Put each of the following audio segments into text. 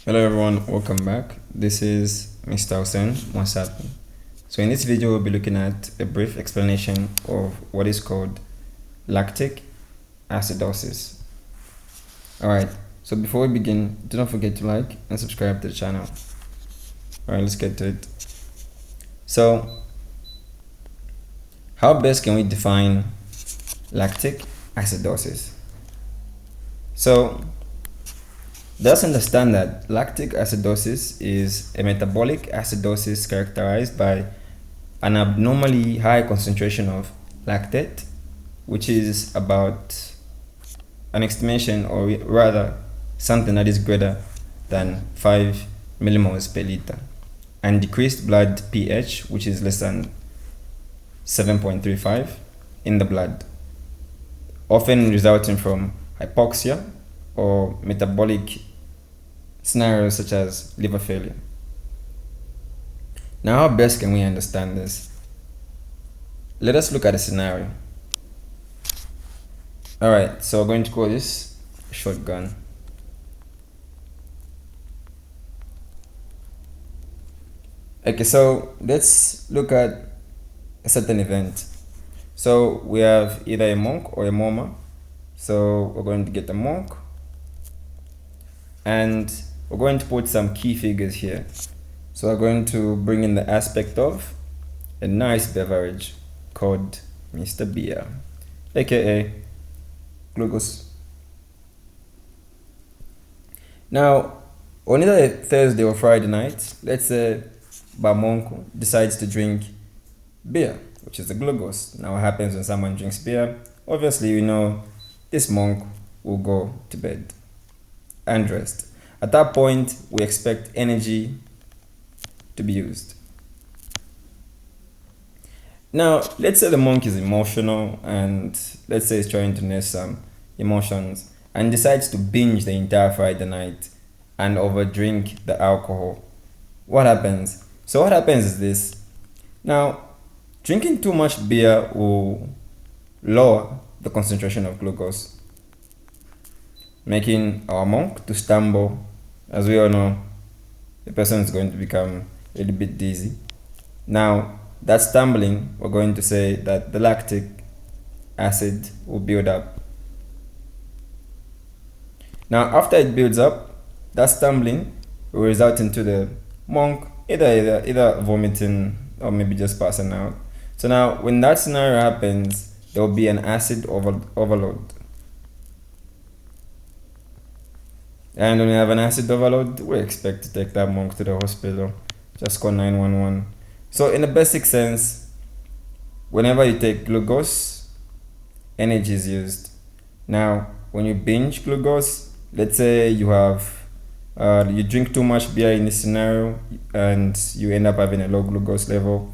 Hello everyone, welcome back. This is Mr. Hussein Mwasapi. So in this video we'll be looking at a brief explanation of what is called lactic acidosis. Alright, so before we begin, do not forget to like and subscribe to the channel. Alright, let's get to it. So how best can we define lactic acidosis? So let's understand that lactic acidosis is a metabolic acidosis characterized by an abnormally high concentration of lactate, which is about an estimation, or rather something that is greater than 5 millimoles per liter, and decreased blood pH, which is less than 7.35 in the blood, often resulting from hypoxia or metabolic scenarios such as liver failure. Now, how best can we understand this? Let us look at a scenario. Alright, so we're going to call this shotgun. Okay, so let's look at a certain event. So we have either a monk or a moma. So we're going to get a monk, and we're going to put some key figures here. So we're going to bring in the aspect of a nice beverage called Mr. Beer, aka glucose. Now, on either a Thursday or Friday night, let's say Bamonko decides to drink beer, which is the glucose. Now, what happens when someone drinks beer? Obviously, you know, this monk will go to bed and rest. At that point, we expect energy to be used. Now, let's say the monk is emotional, and let's say he's trying to nurse some emotions and decides to binge the entire Friday night and overdrink the alcohol. What happens? So what happens is this. Now, drinking too much beer will lower the concentration of glucose, making our monk to stumble. As we all know, the person is going to become a little bit dizzy. Now, that stumbling, we're going to say that the lactic acid will build up. Now, after it builds up, that stumbling will result into the monk either vomiting or maybe just passing out. So now, when that scenario happens, there will be an acid overload. And when you have an acid overload, we expect to take that monk to the hospital. Just call 911. So in the basic sense, whenever you take glucose, energy is used. Now, when you binge glucose, let's say you have you drink too much beer in this scenario and you end up having a low glucose level.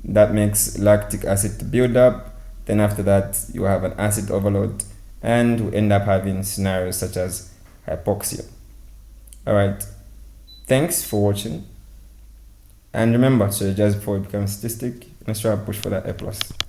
That makes lactic acid to build up. Then after that, you have an acid overload, and we end up having scenarios such as hypoxia. Alright, thanks for watching, and remember to just before you become a statistic, let's try to push for that A+.